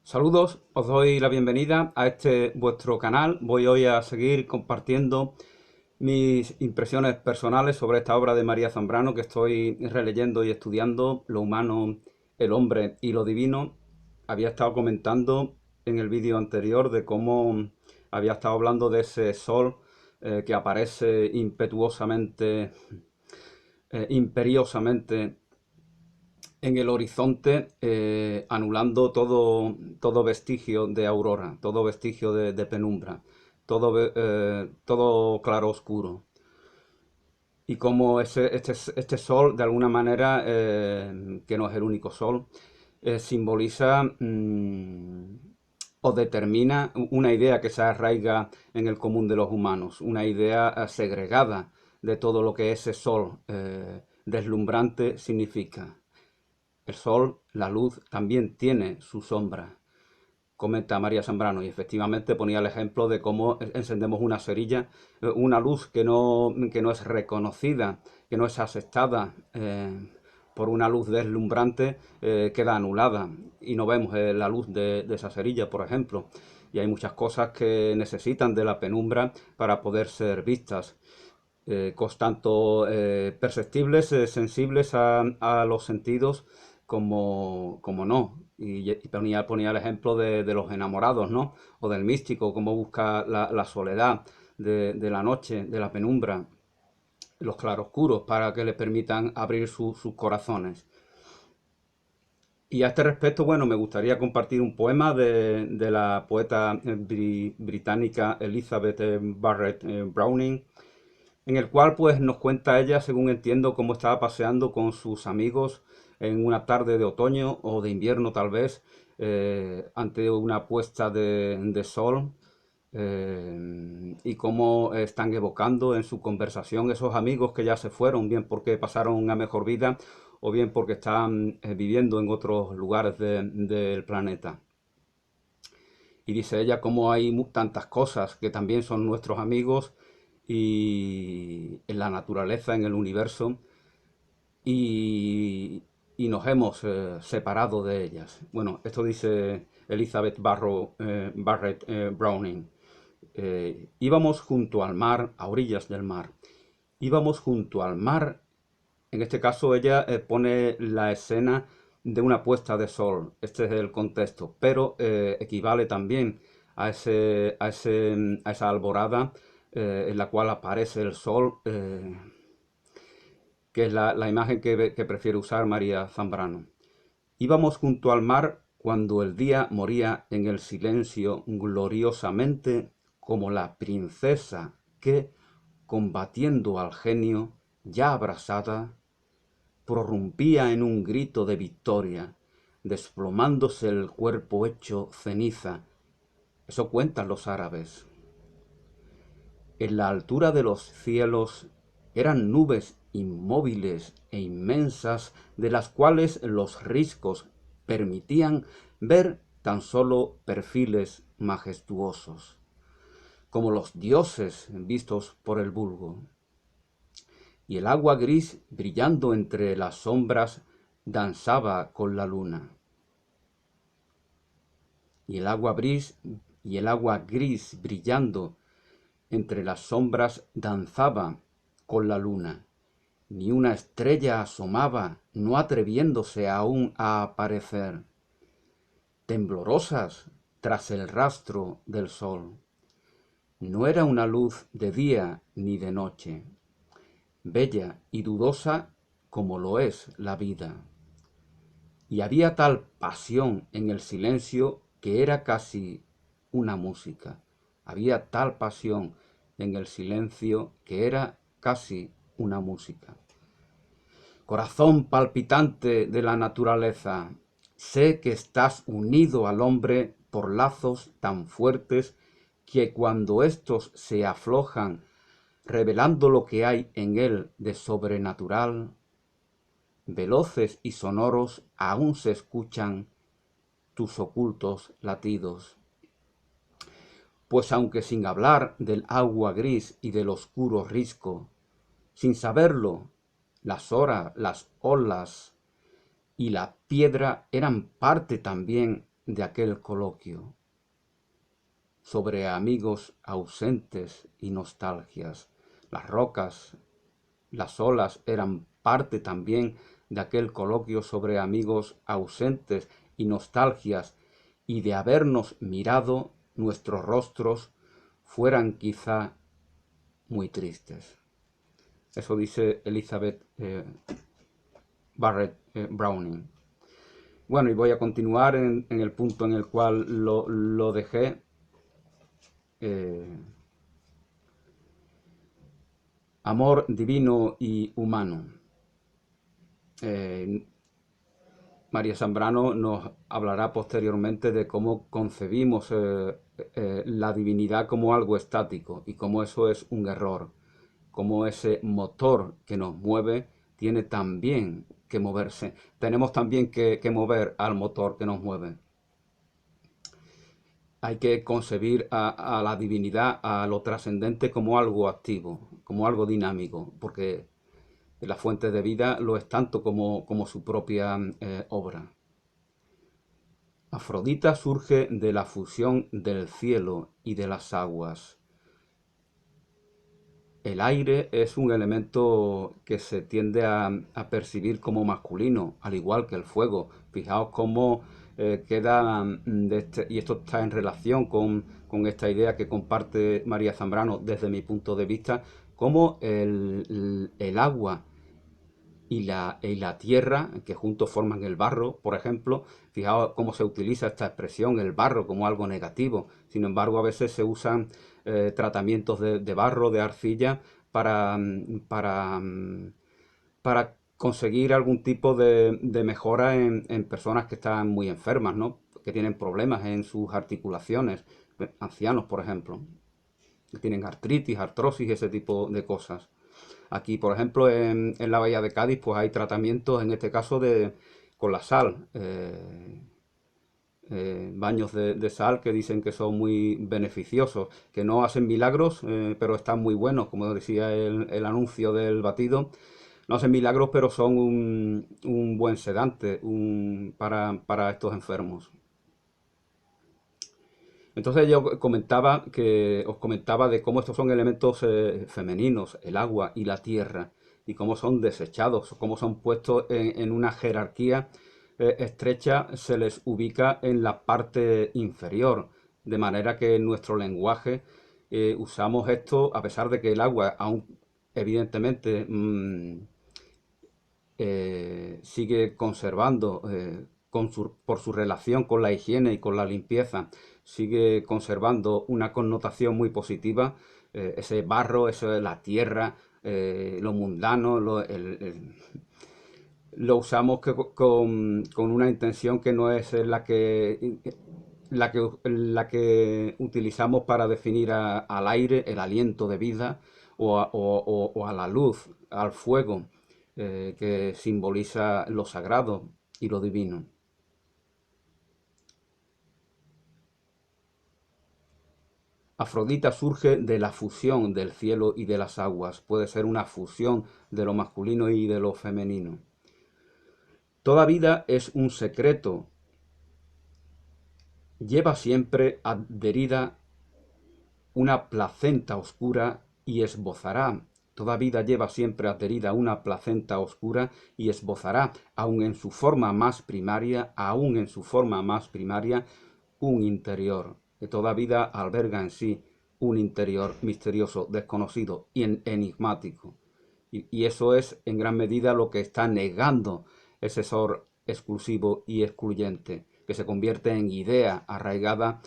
Saludos, os doy la bienvenida a este vuestro canal. Voy hoy a seguir compartiendo mis impresiones personales sobre esta obra de María Zambrano que estoy releyendo y estudiando, Lo humano, el hombre y lo divino. Había estado comentando en el vídeo anterior de cómo había estado hablando de ese sol que aparece impetuosamente, imperiosamente en el horizonte, anulando todo vestigio de aurora, todo vestigio de penumbra, todo claro oscuro. Y como este sol, de alguna manera, que no es el único sol, simboliza o determina una idea que se arraiga en el común de los humanos, una idea segregada de todo lo que ese sol deslumbrante significa. El sol, la luz, también tiene su sombra, comenta María Zambrano, y efectivamente ponía el ejemplo de cómo encendemos una cerilla, una luz que no es reconocida, que no es aceptada por una luz deslumbrante, queda anulada y no vemos la luz de esa cerilla, por ejemplo. Y hay muchas cosas que necesitan de la penumbra para poder ser vistas. Tanto perceptibles, sensibles a los sentidos, como no. Y ponía el ejemplo de los enamorados, ¿no? O del místico, cómo busca la soledad de la noche, de la penumbra, los claroscuros, para que le permitan abrir sus corazones. Y a este respecto, bueno, me gustaría compartir un poema de la poeta británica Elizabeth Barrett Browning, en el cual pues nos cuenta ella, según entiendo, cómo estaba paseando con sus amigos en una tarde de otoño o de invierno tal vez, ante una puesta de sol, y cómo están evocando en su conversación esos amigos que ya se fueron, bien porque pasaron una mejor vida o bien porque están viviendo en otros lugares del planeta. Y dice ella cómo hay tantas cosas que también son nuestros amigos y en la naturaleza, en el universo, y, y nos hemos separado de ellas. Bueno, esto dice Elizabeth Barrett Browning. Íbamos junto al mar, a orillas del mar. Íbamos junto al mar. En este caso ella pone la escena de una puesta de sol. Este es el contexto, pero equivale también a esa alborada en la cual aparece el sol, que es la imagen que prefiere usar María Zambrano. Íbamos junto al mar cuando el día moría en el silencio gloriosamente como la princesa que, combatiendo al genio, ya abrasada, prorrumpía en un grito de victoria, desplomándose el cuerpo hecho ceniza. Eso cuentan los árabes. En la altura de los cielos eran nubes inmóviles e inmensas, de las cuales los riscos permitían ver tan solo perfiles majestuosos, como los dioses vistos por el vulgo. Y el agua gris, brillando entre las sombras, danzaba con la luna. Y el agua gris, brillando entre las sombras, danzaba con la luna. Ni una estrella asomaba, no atreviéndose aún a aparecer, temblorosas tras el rastro del sol. No era una luz de día ni de noche, bella y dudosa como lo es la vida. Y había tal pasión en el silencio que era casi una música. Había tal pasión en el silencio que era casi una música. Corazón palpitante de la naturaleza, sé que estás unido al hombre por lazos tan fuertes que cuando éstos se aflojan, revelando lo que hay en él de sobrenatural, veloces y sonoros aún se escuchan tus ocultos latidos. Pues aunque sin hablar del agua gris y del oscuro risco, sin saberlo, las olas y la piedra eran parte también de aquel coloquio sobre amigos ausentes y nostalgias. Las rocas, las olas eran parte también de aquel coloquio sobre amigos ausentes y nostalgias, y de habernos mirado nuestros rostros fueran quizá muy tristes. Eso dice Elizabeth Barrett Browning. Bueno, y voy a continuar en el punto en el cual lo dejé. Amor divino y humano. Eh, María Zambrano nos hablará posteriormente de cómo concebimos la divinidad como algo estático y cómo eso es un error, cómo ese motor que nos mueve tiene también que moverse. Tenemos también que mover al motor que nos mueve. Hay que concebir a la divinidad, a lo trascendente, como algo activo, como algo dinámico, porque la fuente de vida lo es tanto como su propia obra. Afrodita surge de la fusión del cielo y de las aguas. El aire es un elemento que se tiende a percibir como masculino, al igual que el fuego. Fijaos cómo queda, y esto está en relación con esta idea que comparte María Zambrano desde mi punto de vista, cómo el agua y la tierra, que juntos forman el barro, por ejemplo. Fijaos cómo se utiliza esta expresión, el barro, como algo negativo. Sin embargo, a veces se usan tratamientos de barro, de arcilla, para, para, para conseguir algún tipo de mejora en personas que están muy enfermas, ¿no? Que tienen problemas en sus articulaciones, ancianos, por ejemplo, que tienen artritis, artrosis, ese tipo de cosas. Aquí, por ejemplo, en la bahía de Cádiz, pues hay tratamientos, en este caso, con la sal. Baños de sal que dicen que son muy beneficiosos, que no hacen milagros, pero están muy buenos, como decía el anuncio del batido. No hacen milagros, pero son un buen sedante para estos enfermos. Entonces os comentaba de cómo estos son elementos femeninos, el agua y la tierra, y cómo son desechados, cómo son puestos en una jerarquía estrecha, se les ubica en la parte inferior, de manera que en nuestro lenguaje usamos esto, a pesar de que el agua aún evidentemente sigue conservando, por su relación con la higiene y con la limpieza, sigue conservando una connotación muy positiva. Ese barro, eso de la tierra, lo mundano, lo usamos con una intención que no es la que utilizamos para definir al aire, el aliento de vida, o a la luz, al fuego, que simboliza lo sagrado y lo divino. Afrodita surge de la fusión del cielo y de las aguas. Puede ser una fusión de lo masculino y de lo femenino. Toda vida es un secreto. Lleva siempre adherida una placenta oscura y esbozará. Toda vida lleva siempre adherida una placenta oscura y esbozará, aun en su forma más primaria, un interior. Que toda vida alberga en sí un interior misterioso, desconocido y enigmático. Y eso es en gran medida lo que está negando ese ser exclusivo y excluyente, que se convierte en idea arraigada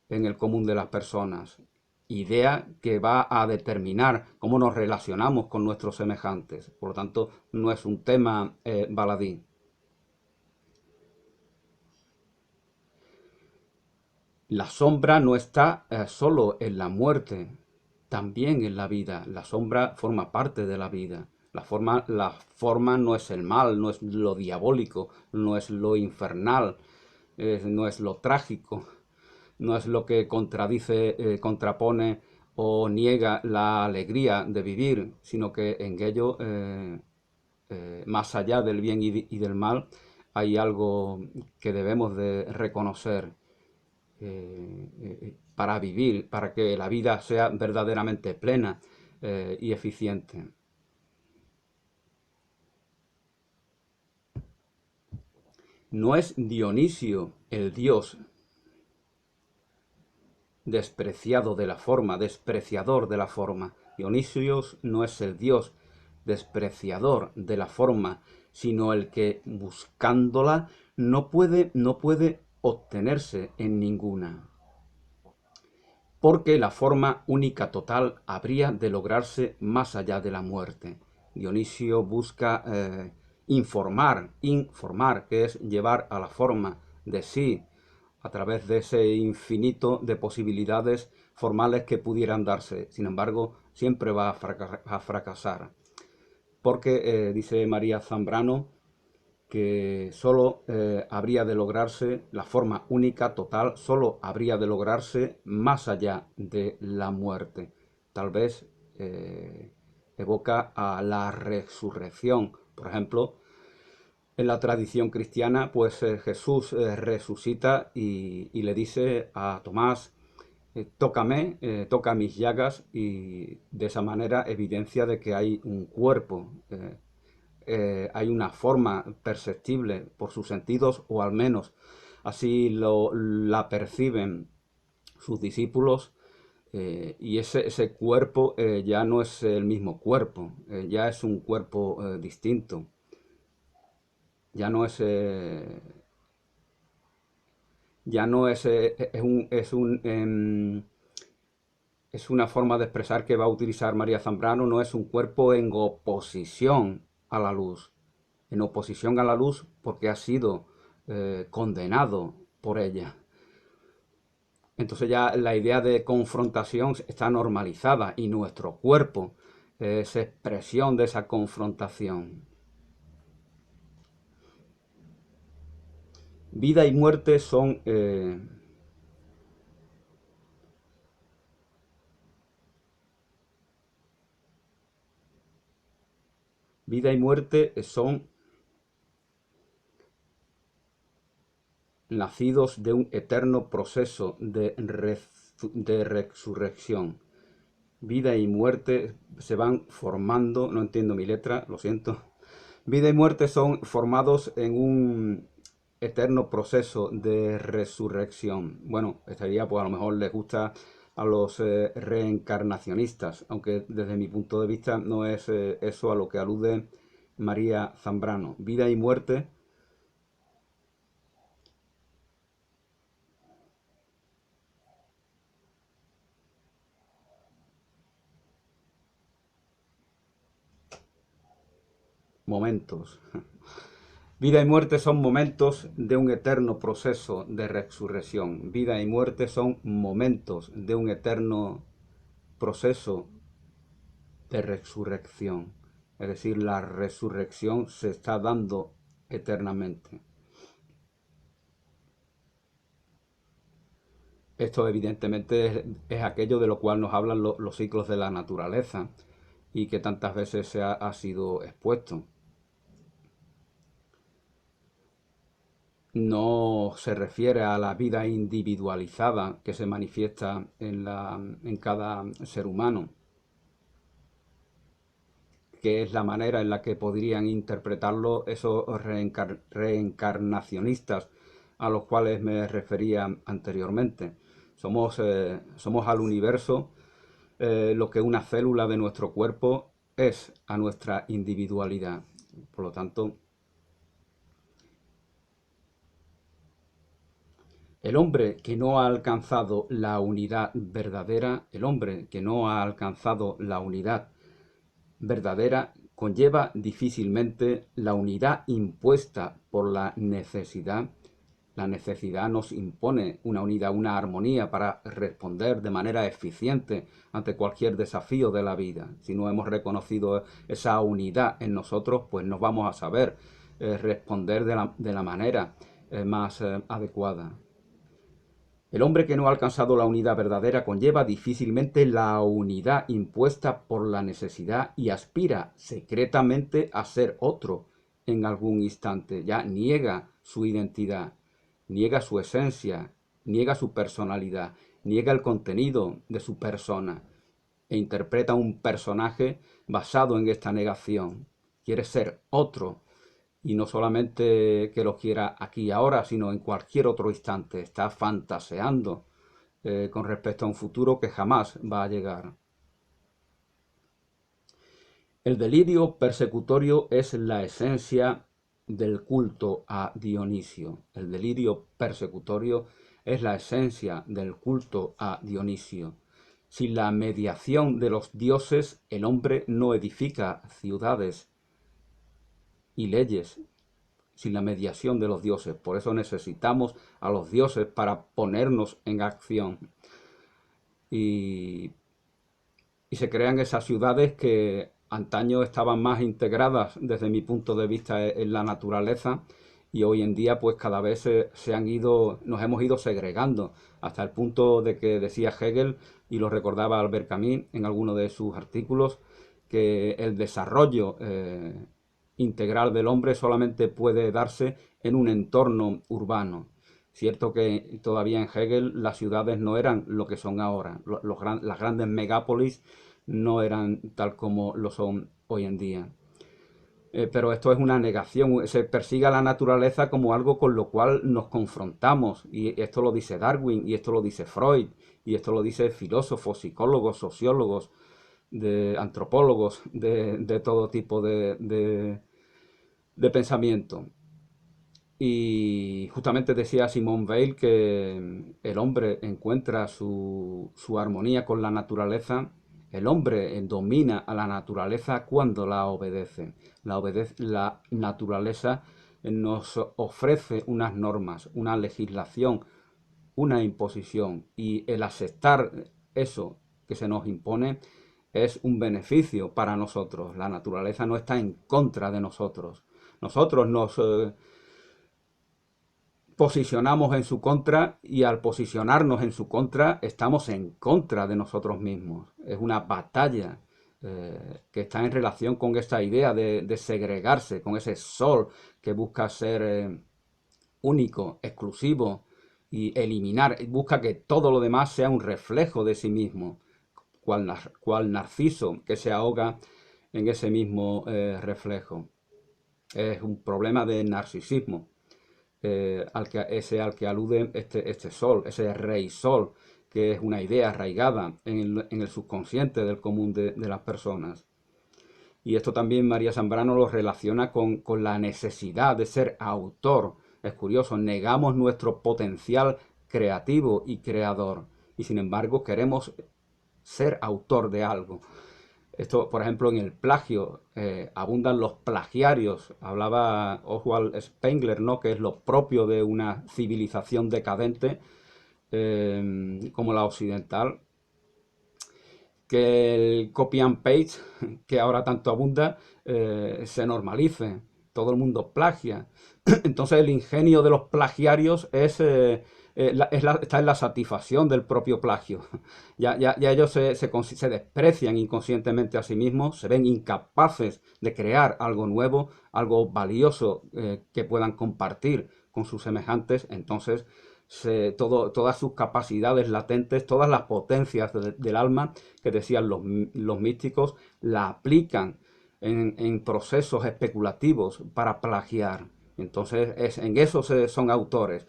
en el común de las personas. Idea que va a determinar cómo nos relacionamos con nuestros semejantes. Por lo tanto, no es un tema baladí. La sombra no está solo en la muerte, también en la vida. La sombra forma parte de la vida. La forma no es el mal, no es lo diabólico, no es lo infernal, no es lo trágico, no es lo que contradice, contrapone o niega la alegría de vivir, sino que en ello, más allá del bien y del mal, hay algo que debemos de reconocer para vivir, para que la vida sea verdaderamente plena y eficiente. No es Dionisio el dios despreciado de la forma, despreciador de la forma. Dionisio no es el dios despreciador de la forma, sino el que buscándola no puede obtenerse en ninguna. Porque la forma única total habría de lograrse más allá de la muerte. Dionisio busca informar, que es llevar a la forma de sí, a través de ese infinito de posibilidades formales que pudieran darse. Sin embargo, siempre va a fracasar. Porque, dice María Zambrano, que solo habría de lograrse la forma única, total, solo habría de lograrse más allá de la muerte. Tal vez evoca a la resurrección. Por ejemplo, en la tradición cristiana, pues Jesús resucita y le dice a Tomás, tócame, toca mis llagas, y de esa manera evidencia de que hay un cuerpo, hay una forma perceptible por sus sentidos, o al menos así la perciben sus discípulos, y ese cuerpo ya no es el mismo cuerpo, ya es un cuerpo distinto, ya no es es una forma de expresar que va a utilizar María Zambrano, no es un cuerpo en oposición a la luz, en oposición a la luz porque ha sido condenado por ella. Entonces ya la idea de confrontación está normalizada y nuestro cuerpo es expresión de esa confrontación. Vida y muerte son vida y muerte son nacidos de un eterno proceso de resurrección. Vida y muerte se van formando, no entiendo mi letra, lo siento. Vida y muerte son formados en un eterno proceso de resurrección. Bueno, estaría, pues a lo mejor les gusta a los reencarnacionistas, aunque desde mi punto de vista no es eso a lo que alude María Zambrano. Vida y muerte momentos. Vida y muerte son momentos de un eterno proceso de resurrección. Vida y muerte son momentos de un eterno proceso de resurrección. Es decir, la resurrección se está dando eternamente. Esto evidentemente es aquello de lo cual nos hablan los ciclos de la naturaleza y que tantas veces ha sido expuesto. No se refiere a la vida individualizada que se manifiesta en cada ser humano, que es la manera en la que podrían interpretarlo esos reencarnacionistas a los cuales me refería anteriormente. Somos al universo lo que una célula de nuestro cuerpo es a nuestra individualidad. Por lo tanto, el hombre que no ha alcanzado la unidad verdadera, el hombre que no ha alcanzado la unidad verdadera, conlleva difícilmente la unidad impuesta por la necesidad. La necesidad nos impone una unidad, una armonía para responder de manera eficiente ante cualquier desafío de la vida. Si no hemos reconocido esa unidad en nosotros, pues no vamos a saber responder de la manera más adecuada. El hombre que no ha alcanzado la unidad verdadera conlleva difícilmente la unidad impuesta por la necesidad y aspira secretamente a ser otro, en algún instante, ya niega su identidad, niega su esencia, niega su personalidad, niega el contenido de su persona e interpreta un personaje basado en esta negación. Quiere ser otro y no solamente que lo quiera aquí y ahora, sino en cualquier otro instante. Está fantaseando con respecto a un futuro que jamás va a llegar. El delirio persecutorio es la esencia del culto a Dionisio. El delirio persecutorio es la esencia del culto a Dionisio. Sin la mediación de los dioses, el hombre no edifica ciudades y leyes. Sin la mediación de los dioses. Por eso necesitamos a los dioses para ponernos en acción. Y se crean esas ciudades que antaño estaban más integradas desde mi punto de vista en la naturaleza y hoy en día pues cada vez nos hemos ido segregando hasta el punto de que decía Hegel, y lo recordaba Albert Camus en alguno de sus artículos, que el desarrollo integral del hombre solamente puede darse en un entorno urbano. Cierto que todavía en Hegel las ciudades no eran lo que son ahora. Las grandes megápolis no eran tal como lo son hoy en día. Pero esto es una negación. Se persigue a la naturaleza como algo con lo cual nos confrontamos. Y esto lo dice Darwin, y esto lo dice Freud, y esto lo dice filósofos, psicólogos, sociólogos, antropólogos, de todo tipo de pensamiento. Y justamente decía Simone Weil que el hombre encuentra su armonía con la naturaleza. El hombre domina a la naturaleza cuando la obedece. La naturaleza nos ofrece unas normas, una legislación, una imposición. Y el aceptar eso que se nos impone es un beneficio para nosotros. La naturaleza no está en contra de nosotros. Nosotros nos posicionamos en su contra, y al posicionarnos en su contra estamos en contra de nosotros mismos. Es una batalla que está en relación con esta idea de segregarse, con ese sol que busca ser único, exclusivo y eliminar, busca que todo lo demás sea un reflejo de sí mismo, cual Narciso que se ahoga en ese mismo reflejo. Es un problema de narcisismo. Al que alude este sol, ese rey sol, que es una idea arraigada en el subconsciente del común de las personas. Y esto también María Zambrano lo relaciona con la necesidad de ser autor. Es curioso, negamos nuestro potencial creativo y creador, y sin embargo queremos ser autor de algo. Esto, por ejemplo, en el plagio, abundan los plagiarios. Hablaba Oswald Spengler, ¿no? Que es lo propio de una civilización decadente como la occidental, que el copy and paste, que ahora tanto abunda, se normalice. Todo el mundo plagia. Entonces el ingenio de los plagiarios está en la satisfacción del propio plagio. Ya ellos se desprecian inconscientemente a sí mismos, se ven incapaces de crear algo nuevo, algo valioso que puedan compartir con sus semejantes. Entonces todas sus capacidades latentes, todas las potencias del alma que decían los místicos, la aplican en procesos especulativos para plagiar. Entonces en eso son autores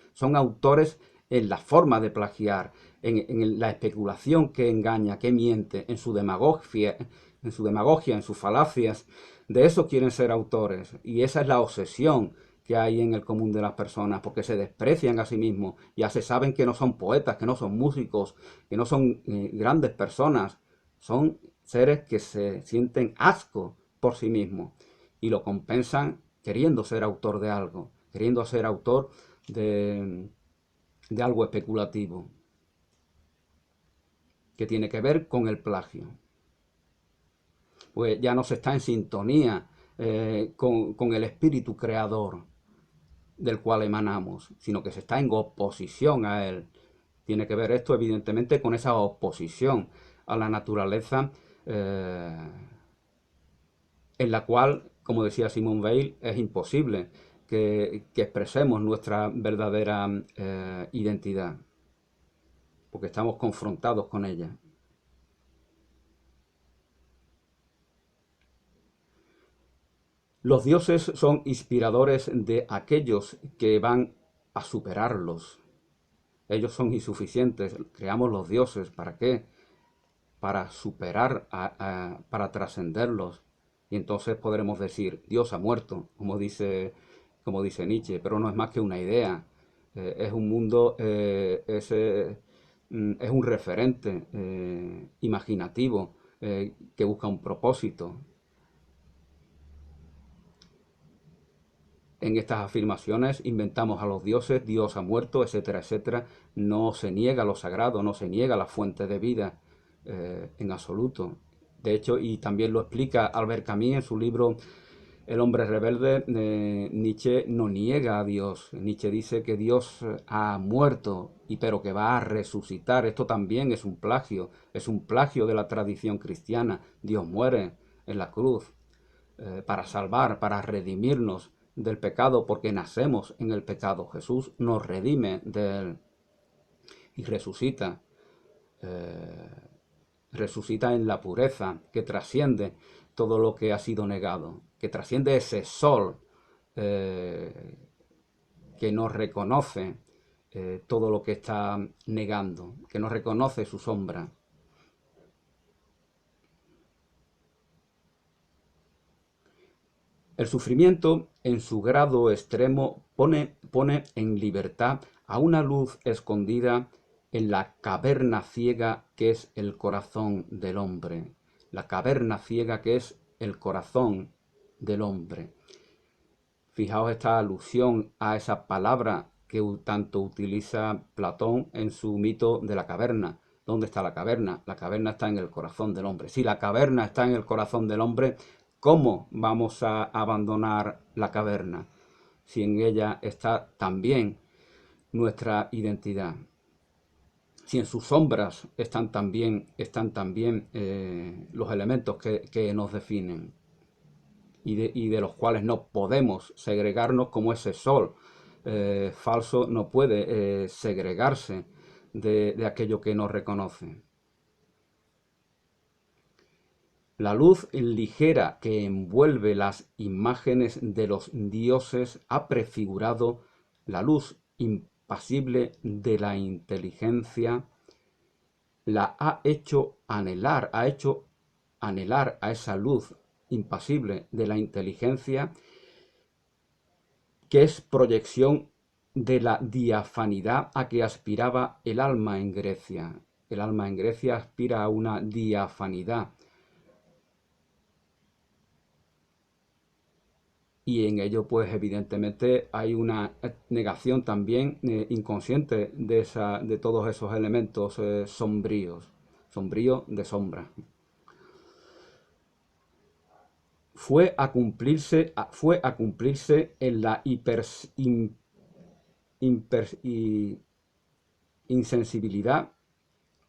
en la forma de plagiar, en la especulación que engaña, que miente, en su demagogia, en sus falacias. De eso quieren ser autores, y esa es la obsesión que hay en el común de las personas, porque se desprecian a sí mismos, ya se saben que no son poetas, que no son músicos, que no son grandes personas, son seres que se sienten asco por sí mismos y lo compensan queriendo ser autor de algo, queriendo ser autor de algo especulativo que tiene que ver con el plagio. Pues ya no se está en sintonía con el espíritu creador del cual emanamos, sino que se está en oposición a él. Tiene que ver esto evidentemente con esa oposición a la naturaleza en la cual como decía Simone Weil, es imposible que expresemos nuestra verdadera identidad, porque estamos confrontados con ella. Los dioses son inspiradores de aquellos que van a superarlos. Ellos son insuficientes. Creamos los dioses. ¿Para qué? Para superar, para trascenderlos. Y entonces podremos decir, Dios ha muerto, como dice Nietzsche, pero no es más que una idea. Es un mundo, es un referente imaginativo que busca un propósito. En estas afirmaciones inventamos a los dioses, Dios ha muerto, etcétera, etcétera. No se niega lo sagrado, no se niega la fuente de vida en absoluto. De hecho, y también lo explica Albert Camus en su libro El hombre rebelde, Nietzsche no niega a Dios. Nietzsche dice que Dios ha muerto, pero que va a resucitar. Esto también es un plagio de la tradición cristiana. Dios muere en la cruz para salvar, para redimirnos del pecado, porque nacemos en el pecado. Jesús nos redime de él y resucita. Resucita en la pureza que trasciende todo lo que ha sido negado, que trasciende ese sol que nos reconoce todo lo que está negando, que nos reconoce su sombra. El sufrimiento, en su grado extremo, pone en libertad a una luz escondida en la caverna ciega que es el corazón del hombre. La caverna ciega que es el corazón del hombre. Fijaos esta alusión a esa palabra que tanto utiliza Platón en su mito de la caverna. ¿Dónde está la caverna? La caverna está en el corazón del hombre. Si la caverna está en el corazón del hombre, ¿cómo vamos a abandonar la caverna? Si en ella está también nuestra identidad. Si en sus sombras están también los elementos que nos definen y de los cuales no podemos segregarnos, como ese sol falso no puede segregarse de aquello que nos reconoce. La luz ligera que envuelve las imágenes de los dioses ha prefigurado la luz impasible de la inteligencia, la ha hecho anhelar a esa luz impasible de la inteligencia, que es proyección de la diafanidad a que aspiraba el alma en Grecia. El alma en Grecia aspira a una diafanidad. Y en ello, pues evidentemente hay una negación también inconsciente de todos esos elementos sombríos de sombra. Fue a cumplirse en la insensibilidad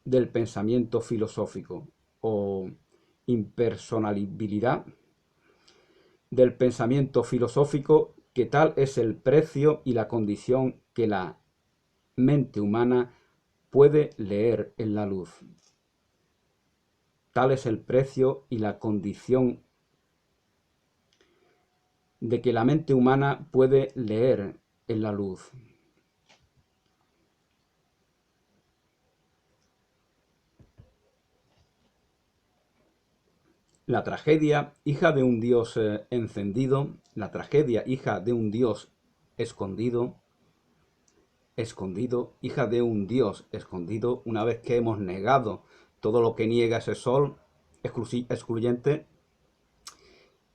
del pensamiento filosófico o impersonalidad del pensamiento filosófico, que tal es el precio y la condición que la mente humana puede leer en la luz. Tal es el precio y la condición de que la mente humana puede leer en la luz. La tragedia, hija de un dios encendido, la tragedia, hija de un dios escondido, hija de un dios escondido, una vez que hemos negado todo lo que niega ese sol excluyente,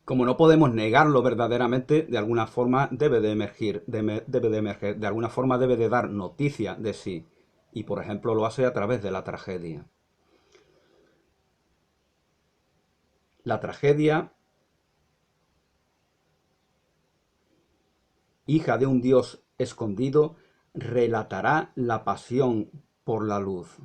como no podemos negarlo verdaderamente, de alguna forma debe de emerger, de alguna forma debe de dar noticia de sí, y por ejemplo lo hace a través de la tragedia. La tragedia, hija de un dios escondido, relatará la pasión por la luz.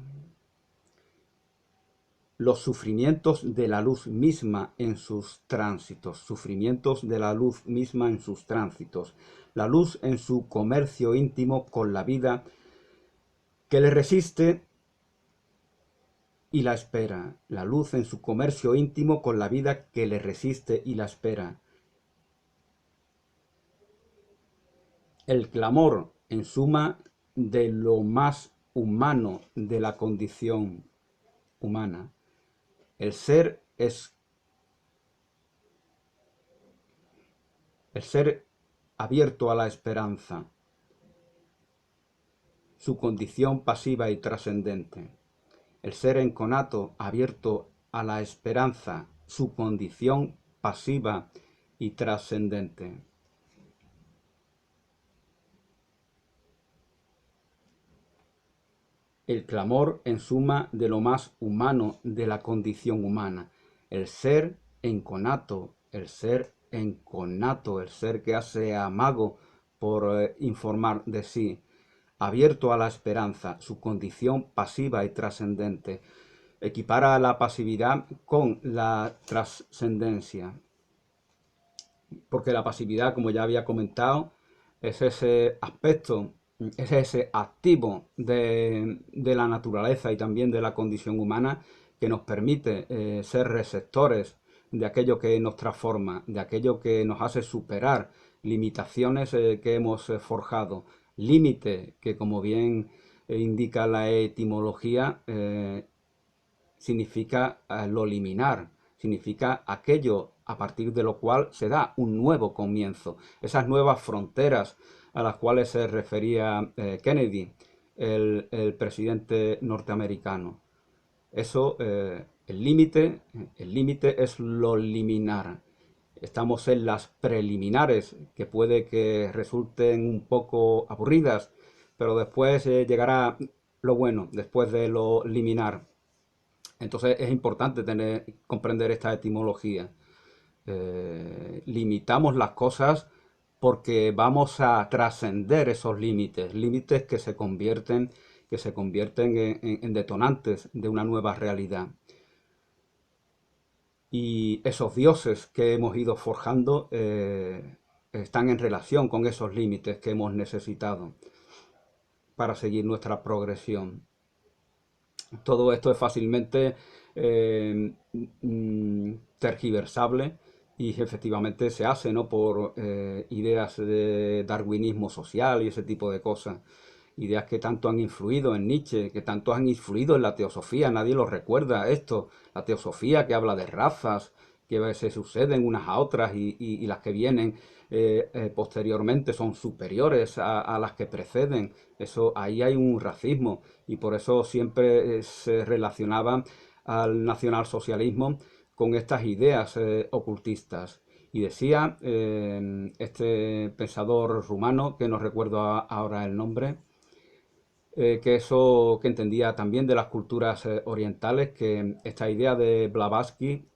los sufrimientos de la luz misma en sus tránsitos, sufrimientos de la luz misma en sus tránsitos, la luz en su comercio íntimo con la vida que le resiste y la espera, la luz en su comercio íntimo con la vida que le resiste y la espera, el clamor, en suma, de lo más humano de la condición humana. El ser es el ser abierto a la esperanza, su condición pasiva y trascendente. El ser enconato abierto a la esperanza, su condición pasiva y trascendente. El clamor, en suma, de lo más humano de la condición humana. El ser enconato, el ser enconato, el ser que hace amago por informar de sí, abierto a la esperanza, su condición pasiva y trascendente. Equipara la pasividad con la trascendencia, porque la pasividad, como ya había comentado, es ese aspecto, es ese activo de la naturaleza y también de la condición humana que nos permite ser receptores de aquello que nos transforma, de aquello que nos hace superar limitaciones que hemos forjado, límite que, como bien indica la etimología, significa lo liminar, significa aquello a partir de lo cual se da un nuevo comienzo, esas nuevas fronteras a las cuales se refería Kennedy, el presidente norteamericano. Eso, el límite es lo liminar. Estamos en las preliminares, que puede que resulten un poco aburridas, pero después llegará lo bueno, después de lo liminar. Entonces es importante comprender esta etimología. Limitamos las cosas porque vamos a trascender esos límites, límites que se convierten en detonantes de una nueva realidad. Y esos dioses que hemos ido forjando están en relación con esos límites que hemos necesitado para seguir nuestra progresión. Todo esto es fácilmente tergiversable y efectivamente se hace, ¿no?, por ideas de darwinismo social y ese tipo de cosas. Ideas que tanto han influido en Nietzsche, que tanto han influido en la teosofía, nadie lo recuerda esto. La teosofía que habla de razas, que se suceden unas a otras y las que vienen posteriormente son superiores a las que preceden. Eso, ahí hay un racismo y por eso siempre se relacionaba al nacionalsocialismo con estas ideas ocultistas. Y decía este pensador rumano, que no recuerdo ahora el nombre, que eso que entendía también de las culturas orientales, que esta idea de Blavatsky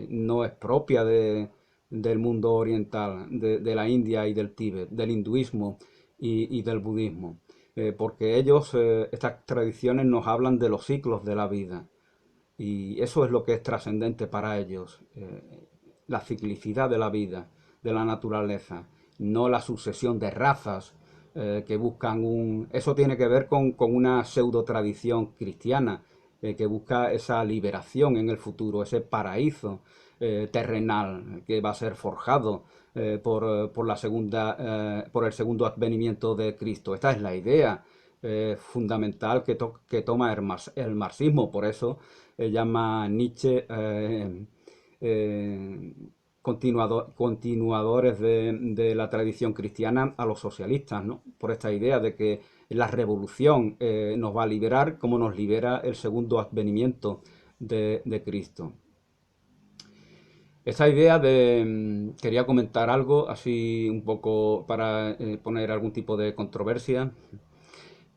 no es propia del mundo oriental, de la India y del Tíbet, del hinduismo y del budismo, porque ellos, estas tradiciones nos hablan de los ciclos de la vida y eso es lo que es trascendente para ellos, la ciclicidad de la vida, de la naturaleza, no la sucesión de razas que buscan un... Eso tiene que ver con una pseudo tradición cristiana que busca esa liberación en el futuro, ese paraíso terrenal que va a ser forjado por la por el segundo advenimiento de Cristo. Esta es la idea fundamental que toma el marxismo. Por eso llama Nietzsche eh, continuadores de la tradición cristiana a los socialistas, ¿no? Por esta idea de que la revolución nos va a liberar como nos libera el segundo advenimiento de Cristo. Esta idea quería comentar algo así un poco para poner algún tipo de controversia.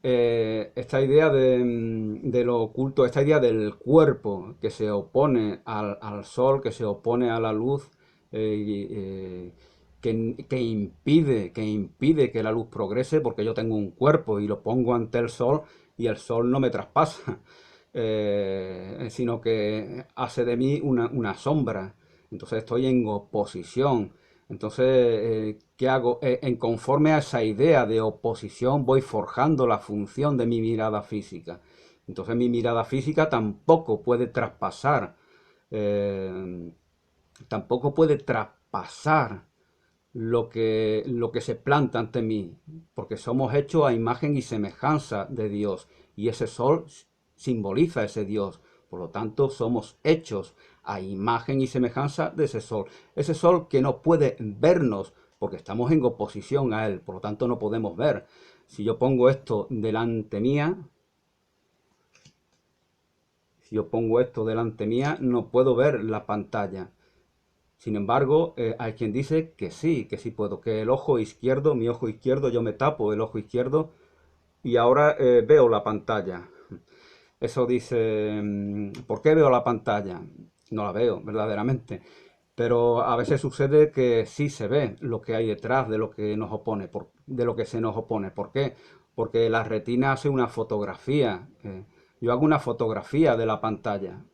Esta idea de lo oculto, esta idea del cuerpo que se opone al sol, que se opone a la luz, que impide que la luz progrese, porque yo tengo un cuerpo y lo pongo ante el sol y el sol no me traspasa. sino que hace de mí una sombra. Entonces estoy en oposición. Entonces, ¿qué hago? En conforme a esa idea de oposición voy forjando la función de mi mirada física. Entonces mi mirada física eh, tampoco puede traspasar lo que se planta ante mí, porque somos hechos a imagen y semejanza de Dios, y ese sol simboliza ese Dios. Por lo tanto, somos hechos a imagen y semejanza de ese sol que no puede vernos, porque estamos en oposición a él, por lo tanto no podemos ver. Si yo pongo esto delante mía, si yo pongo esto delante mía, no puedo ver la pantalla. Sin embargo, hay quien dice que sí puedo, que el ojo izquierdo, mi ojo izquierdo, yo me tapo el ojo izquierdo y ahora veo la pantalla. Eso dice, ¿por qué veo la pantalla? No la veo, verdaderamente. Pero a veces sucede que sí se ve lo que hay detrás de lo que nos opone, de lo que se nos opone. ¿Por qué? Porque la retina hace una fotografía. Yo hago una fotografía de la pantalla.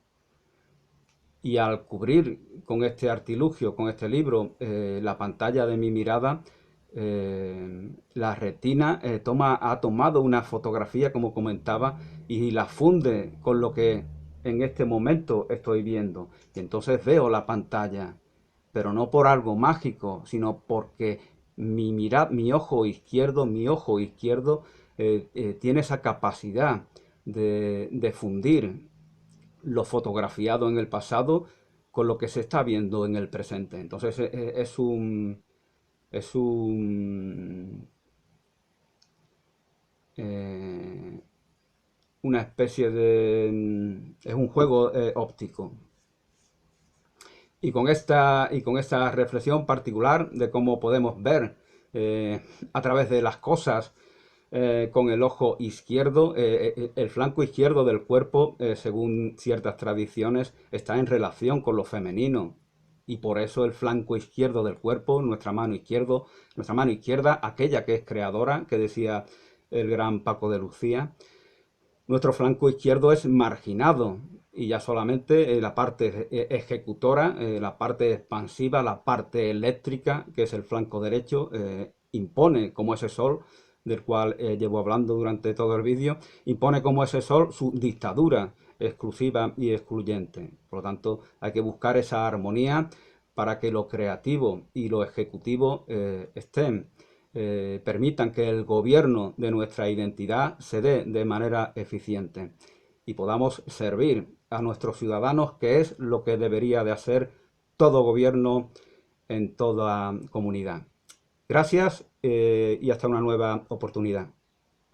Y al cubrir con este artilugio, con este libro, la pantalla de mi mirada, la retina ha tomado una fotografía, como comentaba, y la funde con lo que en este momento estoy viendo. Y entonces veo la pantalla, pero no por algo mágico, sino porque mi ojo izquierdo tiene esa capacidad de fundir lo fotografiado en el pasado con lo que se está viendo en el presente. Entonces es eh, una especie es un juego óptico. Y con esta reflexión particular de cómo podemos ver a través de las cosas con el ojo izquierdo, el flanco izquierdo del cuerpo, según ciertas tradiciones, está en relación con lo femenino. Y por eso el flanco izquierdo del cuerpo, nuestra mano izquierda, aquella que es creadora, que decía el gran Paco de Lucía, nuestro flanco izquierdo es marginado y ya solamente la parte ejecutora, la parte expansiva, la parte eléctrica, que es el flanco derecho, impone como ese sol, del cual llevo hablando durante todo el vídeo, impone como ese sol su dictadura exclusiva y excluyente. Por lo tanto, hay que buscar esa armonía para que lo creativo y lo ejecutivo permitan que el gobierno de nuestra identidad se dé de manera eficiente y podamos servir a nuestros ciudadanos, que es lo que debería de hacer todo gobierno en toda comunidad. Gracias y hasta una nueva oportunidad.